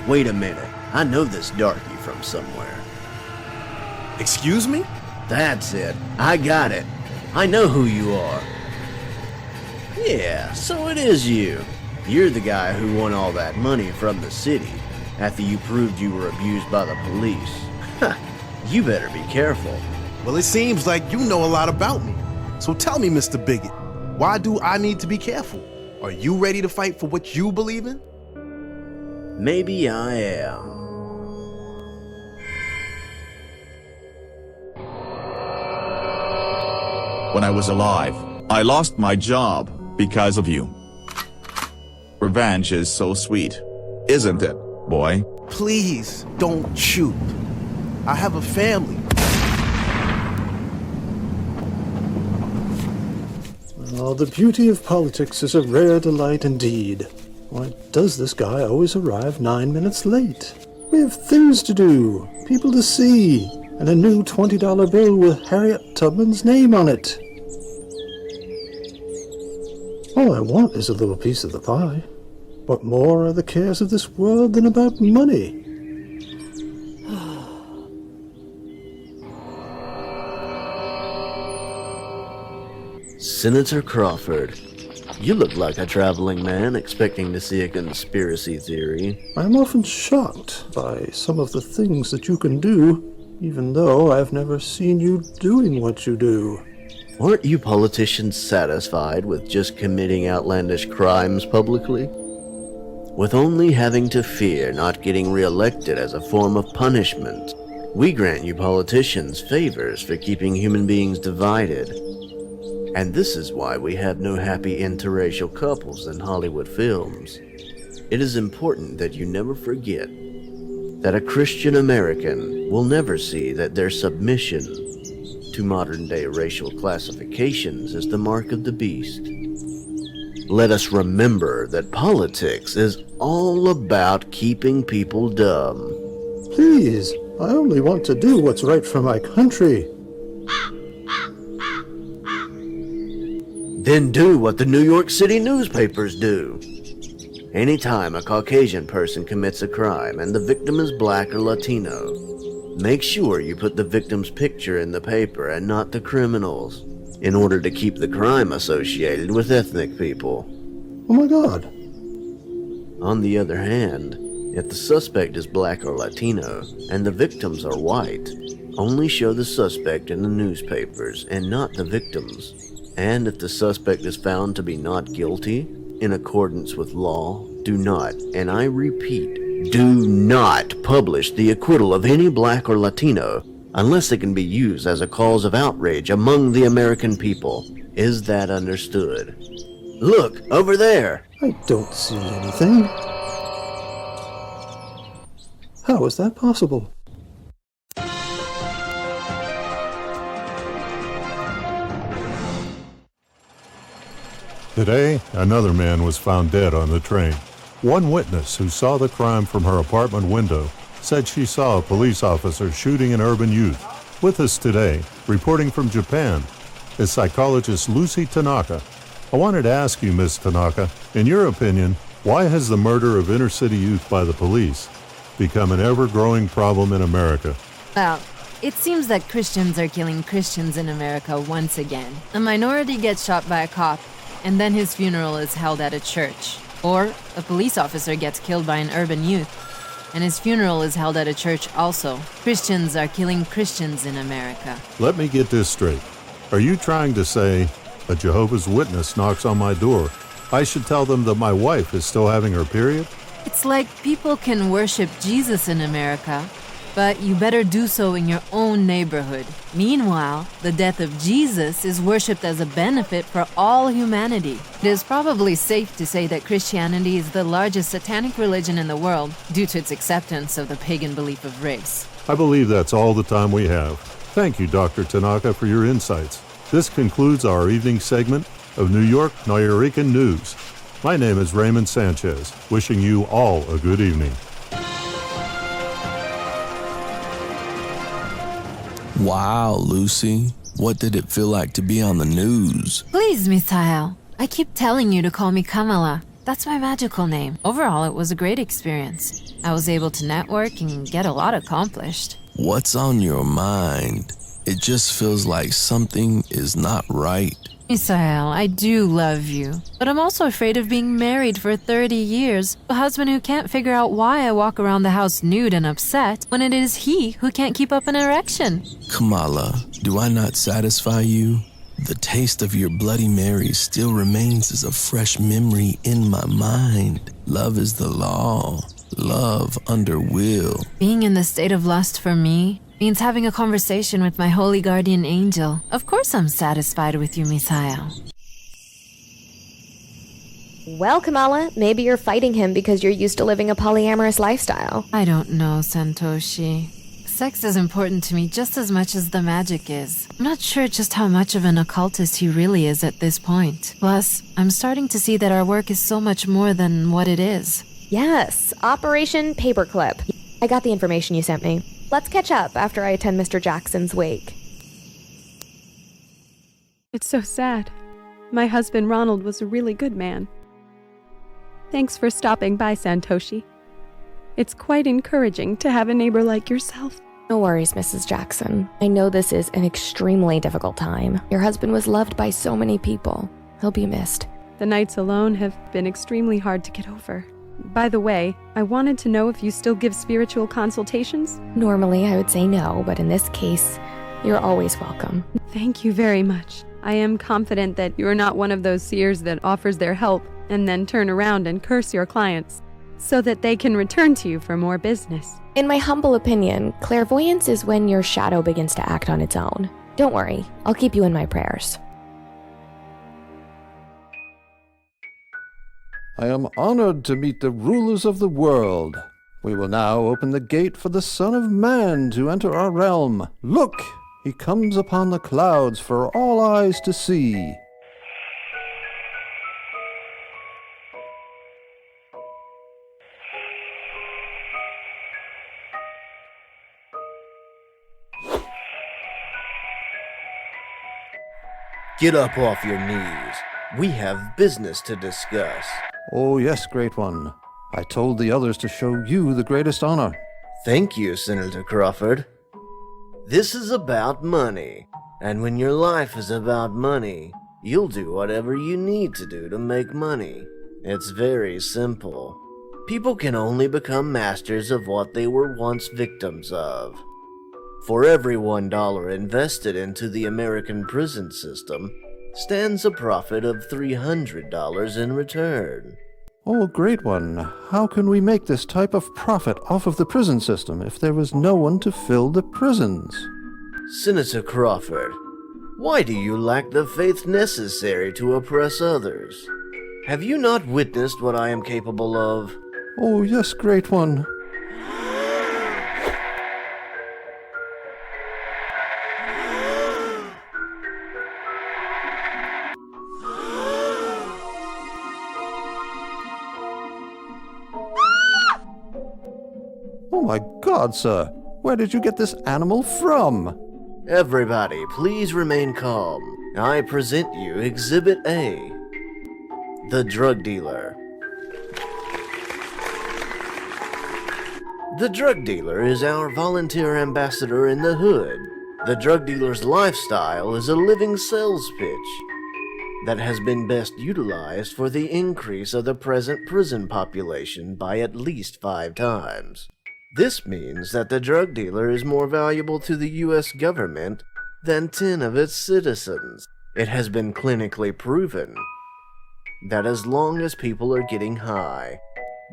Wait a minute. I know this darky from somewhere. Excuse me? That's it. I got it. I know who you are. Yeah, so it is you. You're the guy who won all that money from the city after you proved you were abused by the police. You better be careful. Well, it seems like you know a lot about me. So tell me, Mr. Bigot, why do I need to be careful? Are you ready to fight for what you believe in? Maybe I am. When I was alive, I lost my job because of you. Revenge is so sweet, isn't it, boy? Please don't shoot. I have a family. Oh, the beauty of politics is a rare delight indeed. Why does this guy always arrive 9 minutes late? We have things to do, people to see, and a new $20 bill with Harriet Tubman's name on it. All I want is a little piece of the pie. What more are the cares of this world than about money? Senator Crawford, you look like a traveling man expecting to see a conspiracy theory. I'm often shocked by some of the things that you can do, even though I've never seen you doing what you do. Aren't you politicians satisfied with just committing outlandish crimes publicly? With only having to fear not getting reelected as a form of punishment, we grant you politicians favors for keeping human beings divided. And this is why we have no happy interracial couples in Hollywood films. It is important that you never forget that a Christian American will never see that their submission to modern-day racial classifications is the mark of the beast. Let us remember that politics is all about keeping people dumb. Please, I only want to do what's right for my country. Then do what the New York City newspapers do. Anytime a Caucasian person commits a crime and the victim is black or Latino, make sure you put the victim's picture in the paper and not the criminal's, in order to keep the crime associated with ethnic people. Oh my God. On the other hand, if the suspect is black or Latino and the victims are white, only show the suspect in the newspapers and not the victims. And if the suspect is found to be not guilty, in accordance with law, do not, and I repeat, do not publish the acquittal of any black or Latino unless it can be used as a cause of outrage among the American people. Is that understood? Look, over there! I don't see anything. How is that possible? Today, another man was found dead on the train. One witness who saw the crime from her apartment window said she saw a police officer shooting an urban youth. With us today, reporting from Japan, is psychologist Lucy Tanaka. I wanted to ask you, Ms. Tanaka, in your opinion, why has the murder of inner-city youth by the police become an ever-growing problem in America? Well, it seems that Christians are killing Christians in America once again. A minority gets shot by a cop, and then his funeral is held at a church. Or a police officer gets killed by an urban youth, and his funeral is held at a church also. Christians are killing Christians in America. Let me get this straight. Are you trying to say a Jehovah's Witness knocks on my door, I should tell them that my wife is still having her period? It's like people can worship Jesus in America, but you better do so in your own neighborhood. Meanwhile, the death of Jesus is worshipped as a benefit for all humanity. It is probably safe to say that Christianity is the largest satanic religion in the world due to its acceptance of the pagan belief of race. I believe that's all the time we have. Thank you, Dr. Tanaka, for your insights. This concludes our evening segment of New York Nuyorican News. My name is Raymond Sanchez, wishing you all a good evening. Wow, Lucy. What did it feel like to be on the news? Please, Misael. I keep telling you to call me Kamala. That's my magical name. Overall, it was a great experience. I was able to network and get a lot accomplished. What's on your mind? It just feels like something is not right. Misael, I do love you, but I'm also afraid of being married for 30 years, a husband who can't figure out why I walk around the house nude and upset when it is he who can't keep up an erection. Kamala, do I not satisfy you? The taste of your Bloody Mary still remains as a fresh memory in my mind. Love is the law. Love under will. Being in the state of lust for me means having a conversation with my holy guardian angel. Of course I'm satisfied with you, Misael. Well, Kamala, maybe you're fighting him because you're used to living a polyamorous lifestyle. I don't know, Santoshi. Sex is important to me just as much as the magic is. I'm not sure just how much of an occultist he really is at this point. Plus, I'm starting to see that our work is so much more than what it is. Yes, Operation Paperclip. I got the information you sent me. Let's catch up after I attend Mr. Jackson's wake. It's so sad. My husband Ronald was a really good man. Thanks for stopping by, Santoshi. It's quite encouraging to have a neighbor like yourself. No worries, Mrs. Jackson. I know this is an extremely difficult time. Your husband was loved by so many people. He'll be missed. The nights alone have been extremely hard to get over. By the way, I wanted to know if you still give spiritual consultations? Normally, I would say no, but in this case, you're always welcome. Thank you very much. I am confident that you are not one of those seers that offers their help and then turn around and curse your clients so that they can return to you for more business. In my humble opinion, clairvoyance is when your shadow begins to act on its own. Don't worry, I'll keep you in my prayers. I am honored to meet the rulers of the world. We will now open the gate for the Son of Man to enter our realm. Look, he comes upon the clouds for all eyes to see. Get up off your knees. We have business to discuss. Oh yes, Great One. I told the others to show you the greatest honor. Thank you, Senator Crawford. This is about money, and when your life is about money, you'll do whatever you need to do to make money. It's very simple. People can only become masters of what they were once victims of. For every $1 invested into the American prison system, stands a profit of $300 in return. Oh, Great One, how can we make this type of profit off of the prison system if there was no one to fill the prisons? Senator Crawford, why do you lack the faith necessary to oppress others? Have you not witnessed what I am capable of? Oh, yes, Great One. Oh my God, sir. Where did you get this animal from? Everybody, please remain calm. I present you Exhibit A. The drug dealer. The drug dealer is our volunteer ambassador in the hood. The drug dealer's lifestyle is a living sales pitch that has been best utilized for the increase of the present prison population by at least 5 times. This means that the drug dealer is more valuable to the U.S. government than 10 of its citizens. It has been clinically proven that as long as people are getting high,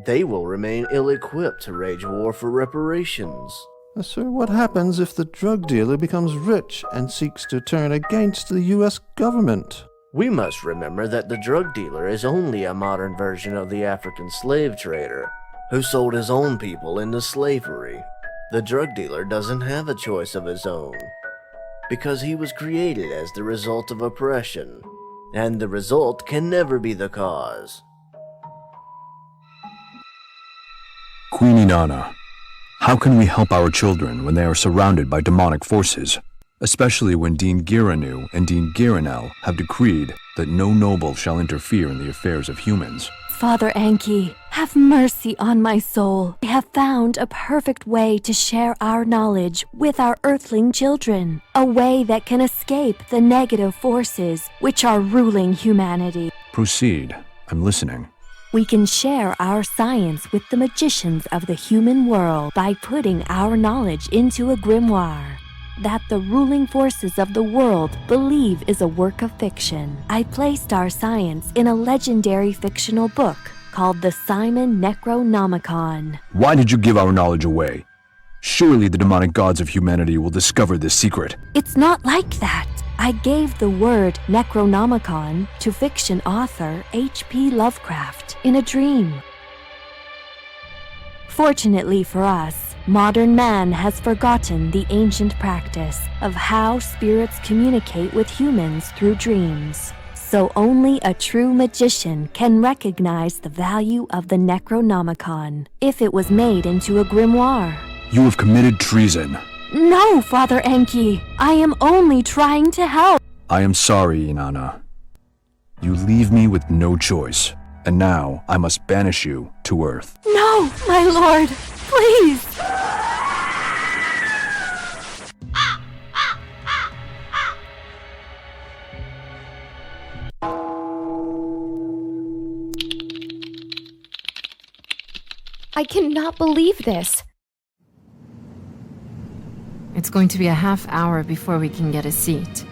they will remain ill-equipped to wage war for reparations. Sir, what happens if the drug dealer becomes rich and seeks to turn against the U.S. government? We must remember that the drug dealer is only a modern version of the African slave trader who sold his own people into slavery. The drug dealer doesn't have a choice of his own, because he was created as the result of oppression, and the result can never be the cause. Queen Inanna, how can we help our children when they are surrounded by demonic forces? especially when Dean Giranu and Dean Giranel have decreed that no noble shall interfere in the affairs of humans. Father Anki, have mercy on my soul. I have found a perfect way to share our knowledge with our earthling children. A way that can escape the negative forces which are ruling humanity. Proceed. I'm listening. We can share our science with the magicians of the human world by putting our knowledge into a grimoire that the ruling forces of the world believe is a work of fiction. I placed our science in a legendary fictional book called the Simon Necronomicon. Why did you give our knowledge away? Surely the demonic gods of humanity will discover this secret. It's not like that. I gave the word Necronomicon to fiction author H.P. Lovecraft in a dream. Fortunately for us, modern man has forgotten the ancient practice of how spirits communicate with humans through dreams. So only a true magician can recognize the value of the Necronomicon if it was made into a grimoire. You have committed treason. No, Father Enki. I am only trying to help. I am sorry, Inanna. You leave me with no choice, and now I must banish you to Earth. No, my lord. Please. I cannot believe this. It's going to be a half hour before we can get a seat.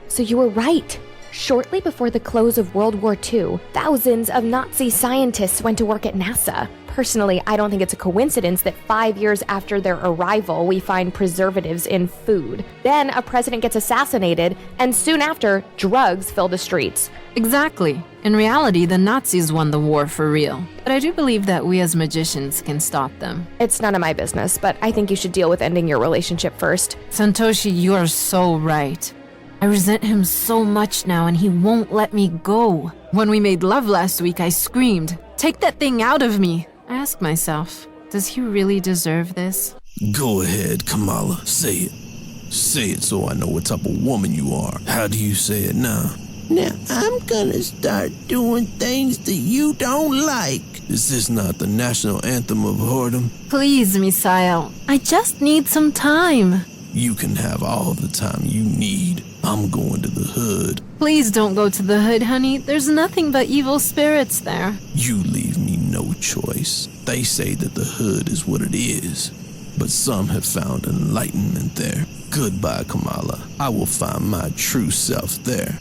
So you were right. Shortly before the close of World War II, thousands of Nazi scientists went to work at NASA. Personally, I don't think it's a coincidence that 5 years after their arrival, we find preservatives in food. Then a president gets assassinated, and soon after, drugs fill the streets. Exactly. In reality, the Nazis won the war for real. But I do believe that we as magicians can stop them. It's none of my business, but I think you should deal with ending your relationship first. Santoshi, you are so right. I resent him so much now, and he won't let me go. When we made love last week, I screamed, "Take that thing out of me!" I ask myself, does he really deserve this? Go ahead, Kamala. Say it. Say it so I know what type of woman you are. How do you say it now? Now I'm gonna start doing things that you don't like. Is this not the national anthem of whoredom? Please, Misael, I just need some time. You can have all the time you need. I'm going to the hood. Please don't go to the hood, honey. There's nothing but evil spirits there. You leave me no choice. They say that the hood is what it is, but some have found enlightenment there. Goodbye, Kamala. I will find my true self there.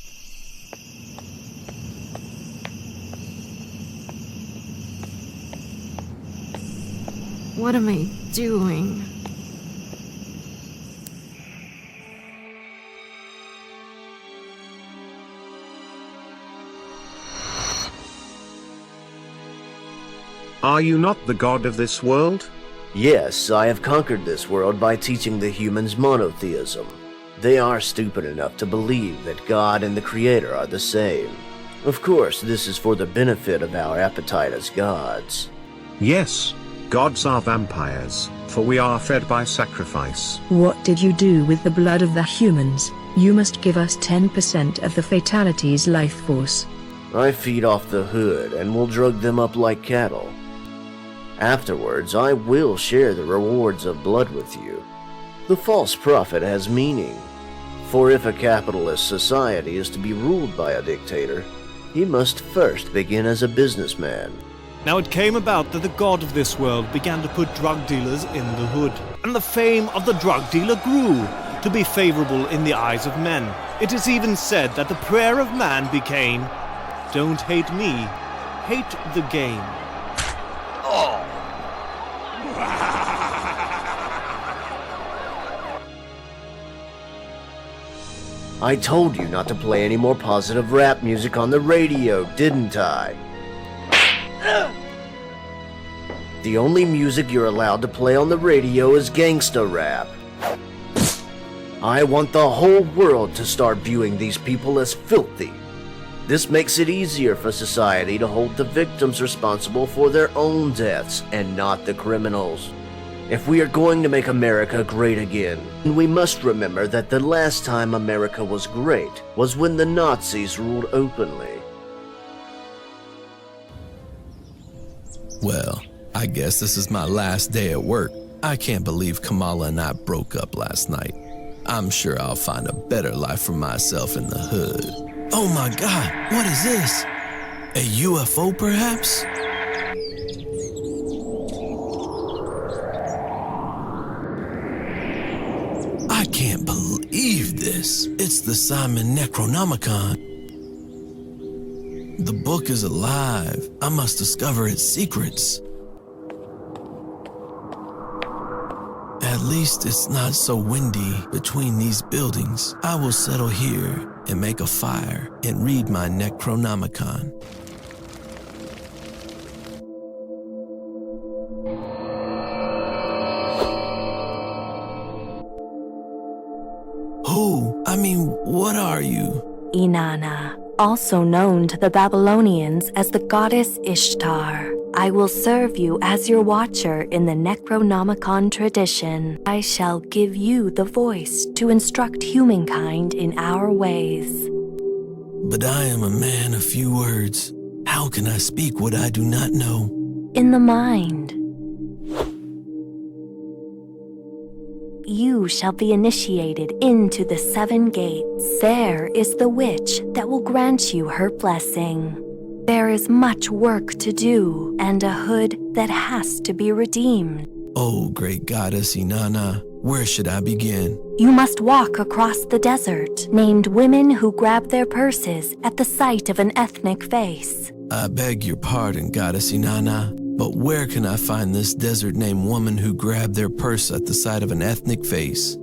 What am I doing? Are you not the god of this world? Yes, I have conquered this world by teaching the humans monotheism. They are stupid enough to believe that God and the Creator are the same. Of course, this is for the benefit of our appetite as gods. Yes, gods are vampires, for we are fed by sacrifice. What did you do with the blood of the humans? You must give us 10% of the fatality's life force. I feed off the hood and will drug them up like cattle. Afterwards, I will share the rewards of blood with you. The false prophet has meaning, for if a capitalist society is to be ruled by a dictator, he must first begin as a businessman. Now it came about that the god of this world began to put drug dealers in the hood, and the fame of the drug dealer grew to be favorable in the eyes of men. It is even said that the prayer of man became, "Don't hate me, hate the game." I told you not to play any more positive rap music on the radio, didn't I? The only music you're allowed to play on the radio is gangsta rap. I want the whole world to start viewing these people as filthy. This makes it easier for society to hold the victims responsible for their own deaths and not the criminals. If we are going to make America great again, we must remember that the last time America was great was when the Nazis ruled openly. Well, I guess this is my last day at work. I can't believe Kamala and I broke up last night. I'm sure I'll find a better life for myself in the hood. Oh my God, what is this? A UFO, perhaps? I can't believe this. It's the Simon Necronomicon. The book is alive. I must discover its secrets. At least it's not so windy between these buildings. I will settle here and make a fire and read my Necronomicon. What are you? Inanna, also known to the Babylonians as the goddess Ishtar. I will serve you as your watcher in the Necronomicon tradition. I shall give you the voice to instruct humankind in our ways. But I am a man of few words. How can I speak what I do not know? In the mind. You shall be initiated into the 7 gates. There is the witch that will grant you her blessing. There is much work to do, and a hood that has to be redeemed. Oh, great goddess Inanna, where should I begin? You must walk across the desert, named women who grab their purses at the sight of an ethnic face. I beg your pardon, goddess Inanna, but where can I find this desert-named woman who grabbed their purse at the sight of an ethnic face?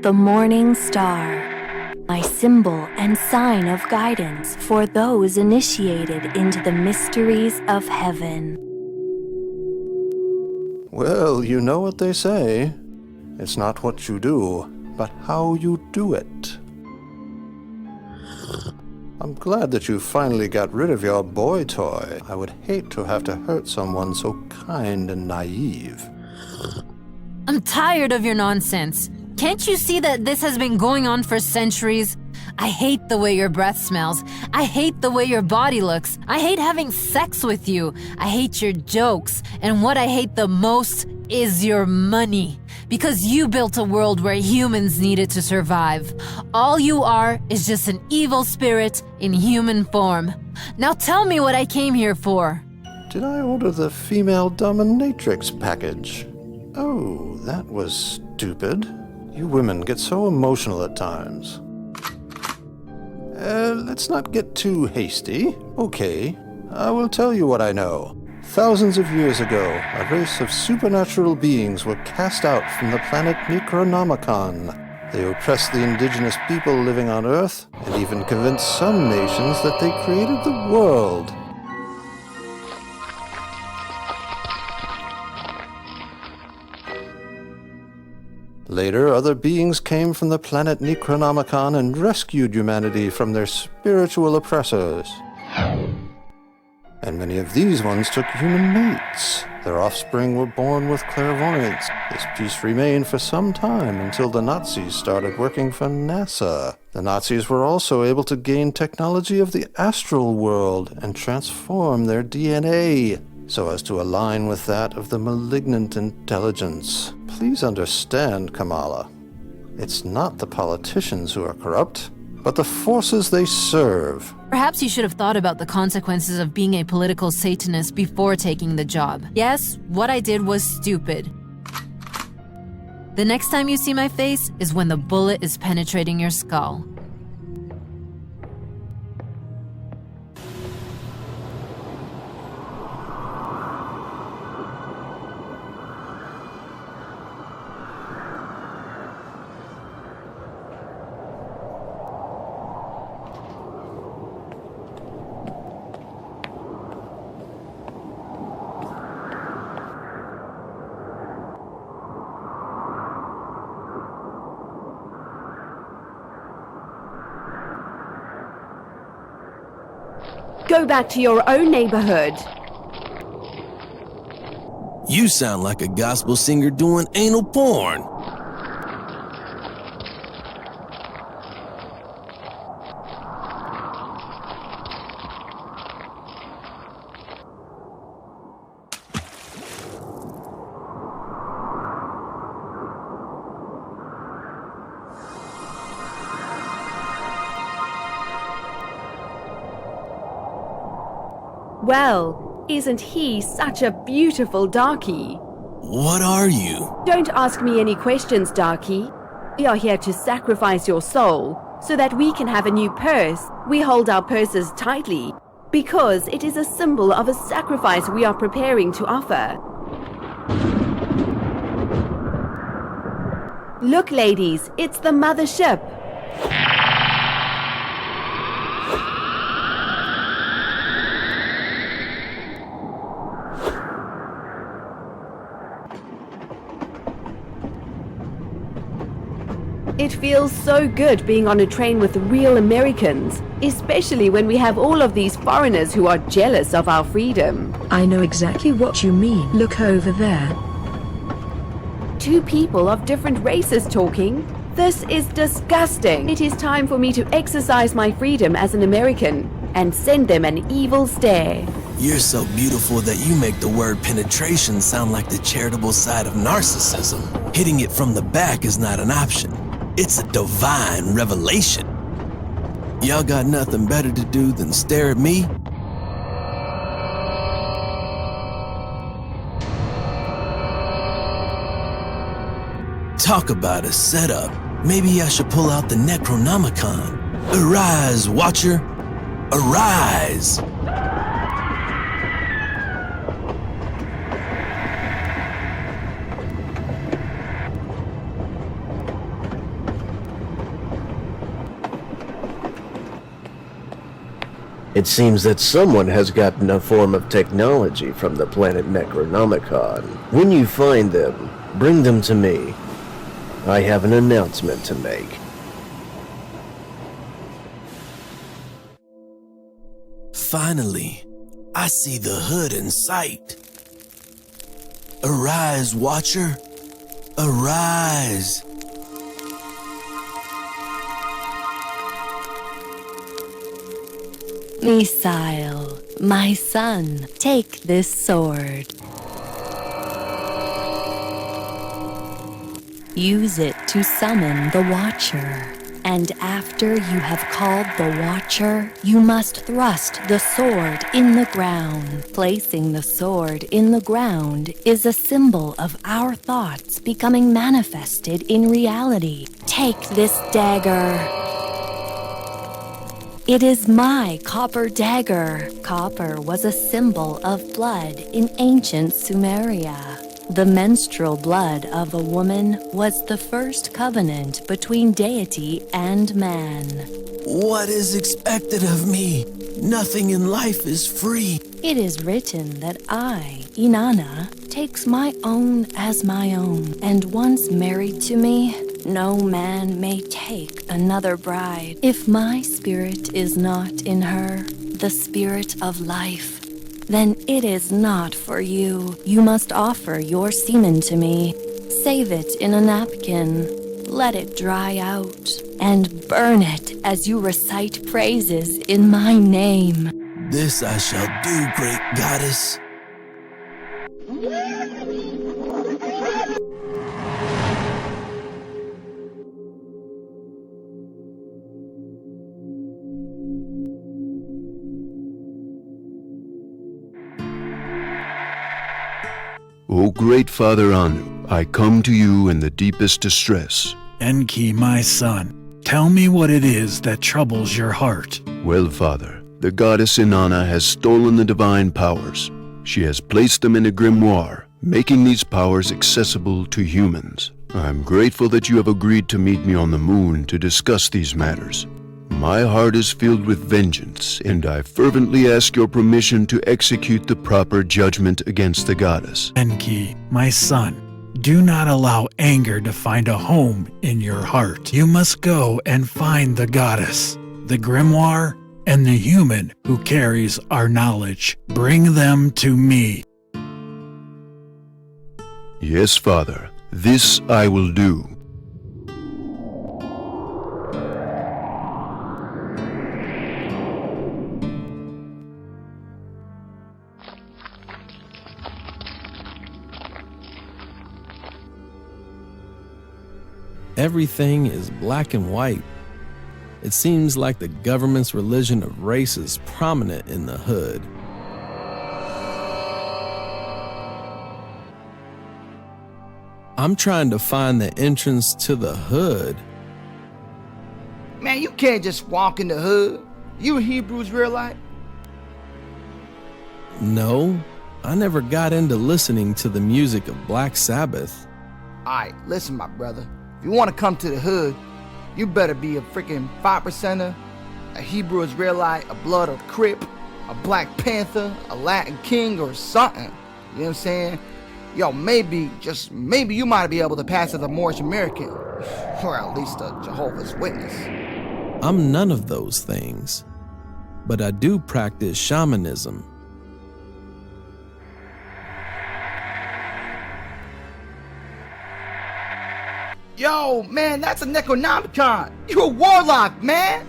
The morning star, my symbol and sign of guidance for those initiated into the mysteries of heaven. Well, you know what they say. It's not what you do, but how you do it. I'm glad that you finally got rid of your boy toy. I would hate to have to hurt someone so kind and naive. I'm tired of your nonsense. Can't you see that this has been going on for centuries? I hate the way your breath smells. I hate the way your body looks. I hate having sex with you. I hate your jokes. And what I hate the most is your money. Because you built a world where humans needed to survive. All you are is just an evil spirit in human form. Now tell me what I came here for. Did I order the female dominatrix package? Oh, that was stupid. You women get so emotional at times. Let's not get too hasty. Okay, I will tell you what I know. Thousands of years ago, a race of supernatural beings were cast out from the planet Necronomicon. They oppressed the indigenous people living on Earth, and even convinced some nations that they created the world. Later, other beings came from the planet Necronomicon and rescued humanity from their spiritual oppressors. And many of these ones took human mates. Their offspring were born with clairvoyance. This peace remained for some time until the Nazis started working for NASA. The Nazis were also able to gain technology of the astral world and transform their DNA so as to align with that of the malignant intelligence. Please understand, Kamala. It's not the politicians who are corrupt, but the forces they serve. Perhaps you should have thought about the consequences of being a political Satanist before taking the job. Yes, what I did was stupid. The next time you see my face is when the bullet is penetrating your skull. Go back to your own neighborhood. You sound like a gospel singer doing anal porn. Well, isn't he such a beautiful darky? What are you? Don't ask me any questions, darky. We are here to sacrifice your soul so that we can have a new purse. We hold our purses tightly because it is a symbol of a sacrifice we are preparing to offer. Look, ladies, it's the mothership. It feels so good being on a train with real Americans, especially when we have all of these foreigners who are jealous of our freedom. I know exactly what you mean. Look over there. Two people of different races talking? This is disgusting. It is time for me to exercise my freedom as an American and send them an evil stare. You're so beautiful that you make the word penetration sound like the charitable side of narcissism. Hitting it from the back is not an option. It's a divine revelation. Y'all got nothing better to do than stare at me? Talk about a setup. Maybe I should pull out the Necronomicon. Arise, Watcher! Arise! It seems that someone has gotten a form of technology from the planet Necronomicon. When you find them, bring them to me. I have an announcement to make. Finally, I see the hood in sight. Arise, Watcher. Arise. Misael, my son, take this sword. Use it to summon the Watcher. And after you have called the Watcher, you must thrust the sword in the ground. Placing the sword in the ground is a symbol of our thoughts becoming manifested in reality. Take this dagger. It is my copper dagger. Copper was a symbol of blood in ancient Sumeria. The menstrual blood of a woman was the first covenant between deity and man. What is expected of me? Nothing in life is free. It is written that I, Inanna, takes my own as my own, and once married to me, no man may take another bride. If my spirit is not in her, the spirit of life, then it is not for you. You must offer your semen to me. Save it in a napkin. Let it dry out, and burn it as you recite praises in my name. This I shall do, great goddess. O great Father Anu, I come to you in the deepest distress. Enki, my son, tell me what it is that troubles your heart. Well, Father, the goddess Inanna has stolen the divine powers. She has placed them in a grimoire, making these powers accessible to humans. I'm grateful that you have agreed to meet me on the moon to discuss these matters. My heart is filled with vengeance, and I fervently ask your permission to execute the proper judgment against the goddess. Enki, my son, do not allow anger to find a home in your heart. You must go and find the goddess, the grimoire, and the human who carries our knowledge. Bring them to me. Yes, Father, this I will do. Everything is black and white. It seems like the government's religion of race is prominent in the hood. I'm trying to find the entrance to the hood. Man, you can't just walk in the hood. You a Hebrew Israelite? No, I never got into listening to the music of Black Sabbath. Alright, listen, my brother. If you want to come to the hood, you better be a freaking 5%er, a Hebrew Israelite, a Blood or Crip, a Black Panther, a Latin King, or something. You know what I'm saying? Yo, maybe, just maybe you might be able to pass as a Moorish American, or at least a Jehovah's Witness. I'm none of those things, but I do practice shamanism. Yo, man, that's a Necronomicon. You're a warlock, man.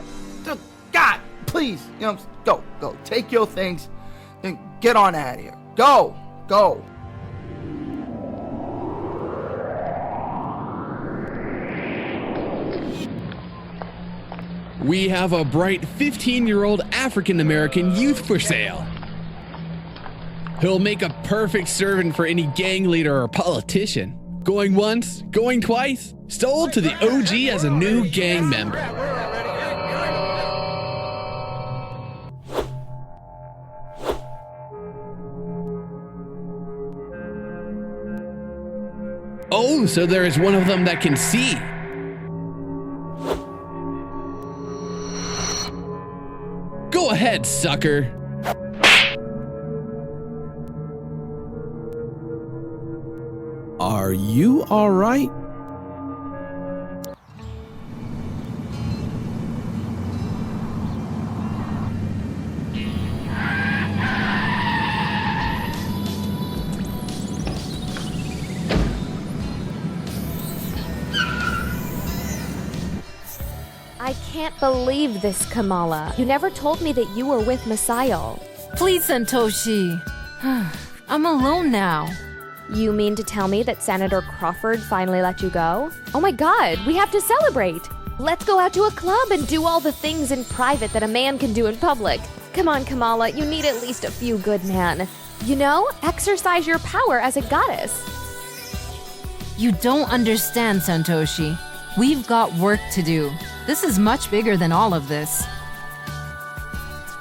God, please, you know, go. Take your things and get on out of here. Go. We have a bright 15-year-old African-American youth for sale. He'll make a perfect servant for any gang leader or politician. Going once, going twice, sold to the OG as a new gang member. Oh, so there is one of them that can see. Go ahead, sucker. Are you all right? I can't believe this, Kamala. You never told me that you were with Misael. Please, Santoshi. I'm alone now. You mean to tell me that Senator Crawford finally let you go? Oh my god, we have to celebrate! Let's go out to a club and do all the things in private that a man can do in public. Come on, Kamala, you need at least a few good men. You know, exercise your power as a goddess. You don't understand, Santoshi. We've got work to do. This is much bigger than all of this.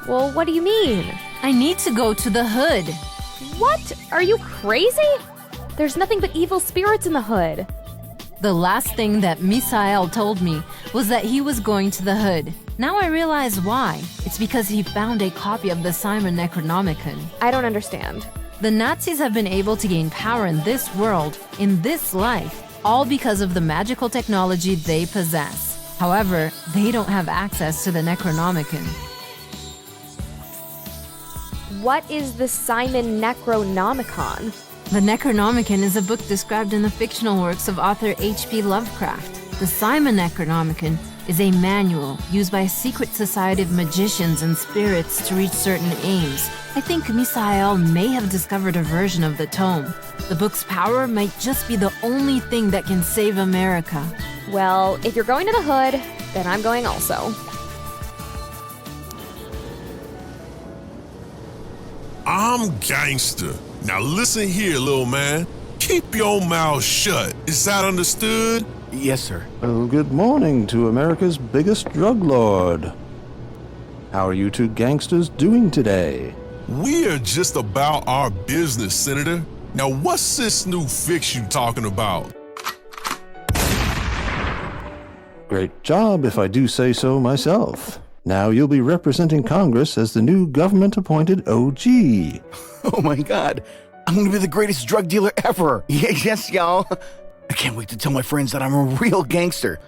Well, what do you mean? I need to go to the hood. What? Are you crazy? There's nothing but evil spirits in the hood. The last thing that Misael told me was that he was going to the hood. Now I realize why. It's because he found a copy of the Simon Necronomicon. I don't understand. The Nazis have been able to gain power in this world, in this life, all because of the magical technology they possess. However, they don't have access to the Necronomicon. What is the Simon Necronomicon? The Necronomicon is a book described in the fictional works of author H.P. Lovecraft. The Simon Necronomicon is a manual used by a secret society of magicians and spirits to reach certain aims. I think Misael may have discovered a version of the tome. The book's power might just be the only thing that can save America. Well, if you're going to the hood, then I'm going also. I'm gangster. Now listen here, little man. Keep your mouth shut. Is that understood? Yes, sir. Well, good morning to America's biggest drug lord. How are you two gangsters doing today? We are just about our business, Senator. Now what's this new fix you talking about? Great job, if I do say so myself. Now you'll be representing Congress as the new government-appointed OG. Oh my god, I'm gonna be the greatest drug dealer ever. Yes, y'all. I can't wait to tell my friends that I'm a real gangster.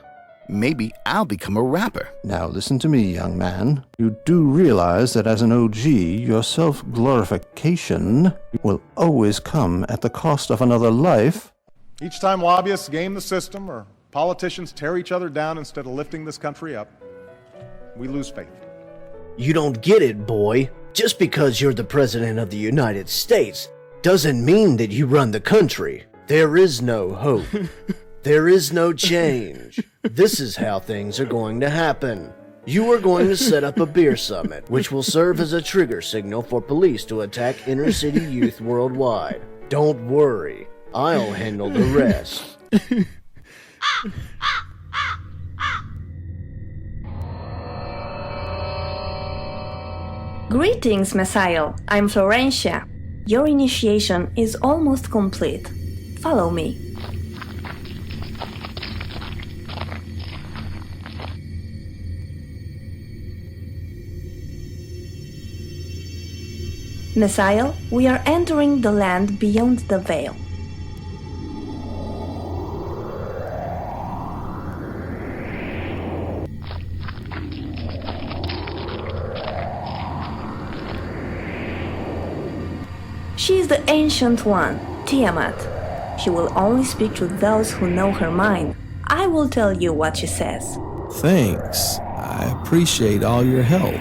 Maybe I'll become a rapper. Now listen to me, young man. You do realize that as an OG, your self-glorification will always come at the cost of another life Each time lobbyists game the system or politicians tear each other down instead of lifting this country up, we lose faith. You don't get it, boy. Just because you're the President of the United States doesn't mean that you run the country. There is no hope. There is no change. This is how things are going to happen. You are going to set up a beer summit, which will serve as a trigger signal for police to attack inner city youth worldwide. Don't worry, I'll handle the rest. Greetings, Messiah. I'm Florentia. Your initiation is almost complete. Follow me. Messiah, we are entering the land beyond the veil. She is the Ancient One, Tiamat. She will only speak to those who know her mind. I will tell you what she says. Thanks. I appreciate all your help.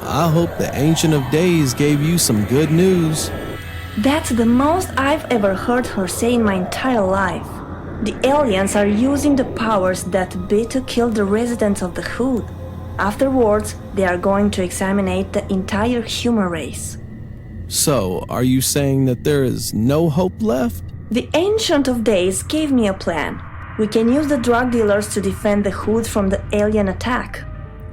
I hope the Ancient of Days gave you some good news. That's the most I've ever heard her say in my entire life. The aliens are using the powers that be to kill the residents of the Hood. Afterwards, they are going to examine the entire human race. So, are you saying that there is no hope left? The Ancient of Days gave me a plan. We can use the drug dealers to defend the Hood from the alien attack.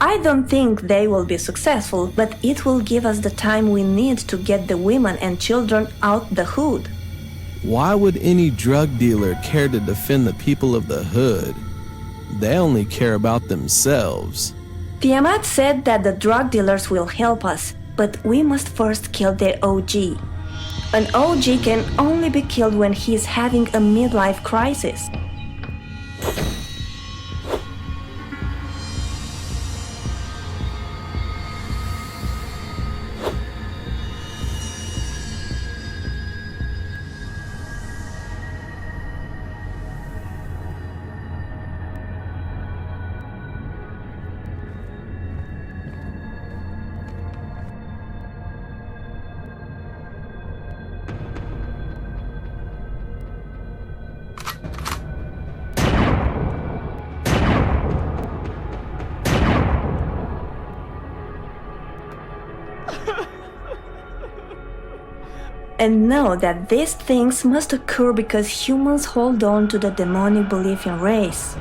I don't think they will be successful, but it will give us the time we need to get the women and children out the Hood. Why would any drug dealer care to defend the people of the Hood? They only care about themselves. Tiamat said that the drug dealers will help us, but we must first kill their OG. An OG can only be killed when he is having a midlife crisis. And know that these things must occur because humans hold on to the demonic belief in race.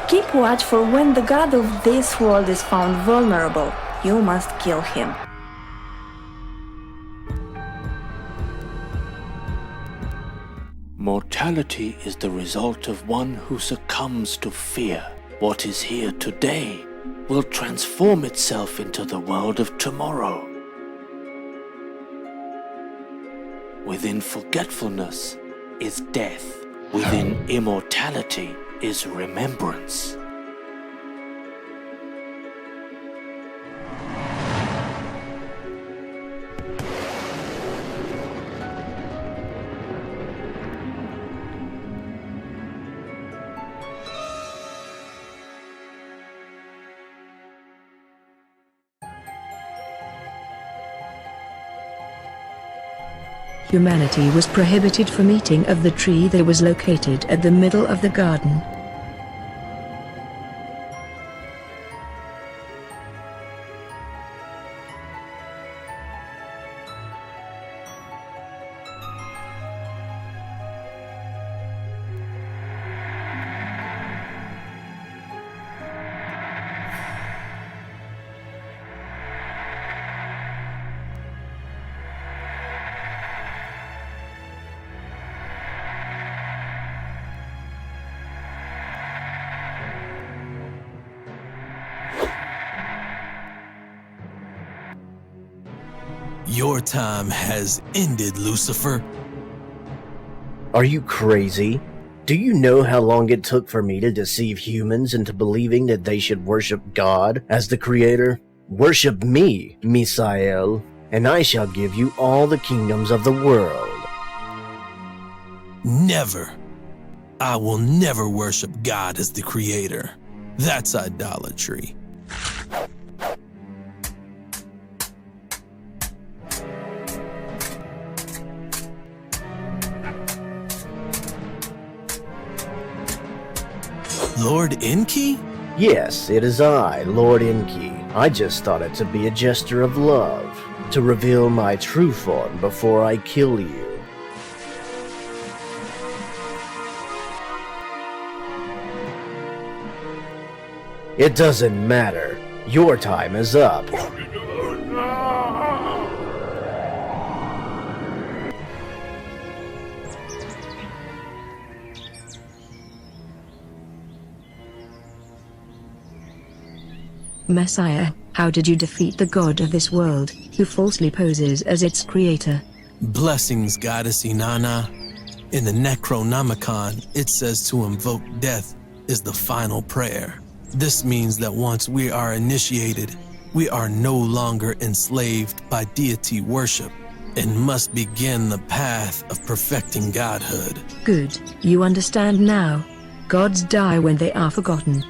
Keep watch for when the god of this world is found vulnerable. You must kill him. Mortality is the result of one who succumbs to fear. What is here today will transform itself into the world of tomorrow. Within forgetfulness is death. Within immortality is remembrance. Humanity was prohibited from eating of the tree that was located at the middle of the garden. Your time has ended, Lucifer. Are you crazy? Do you know how long it took for me to deceive humans into believing that they should worship God as the creator? Worship me, Misael, and I shall give you all the kingdoms of the world. Never. I will never worship God as the creator. That's idolatry. Lord Enki? Yes, it is I, Lord Enki. I just thought it to be a gesture of love, to reveal my true form before I kill you. It doesn't matter. Your time is up. Messiah, how did you defeat the god of this world, who falsely poses as its creator? Blessings, goddess Inanna. In the Necronomicon, it says to invoke death is the final prayer. This means that once we are initiated, we are no longer enslaved by deity worship and must begin the path of perfecting godhood. Good, you understand now. Gods die when they are forgotten.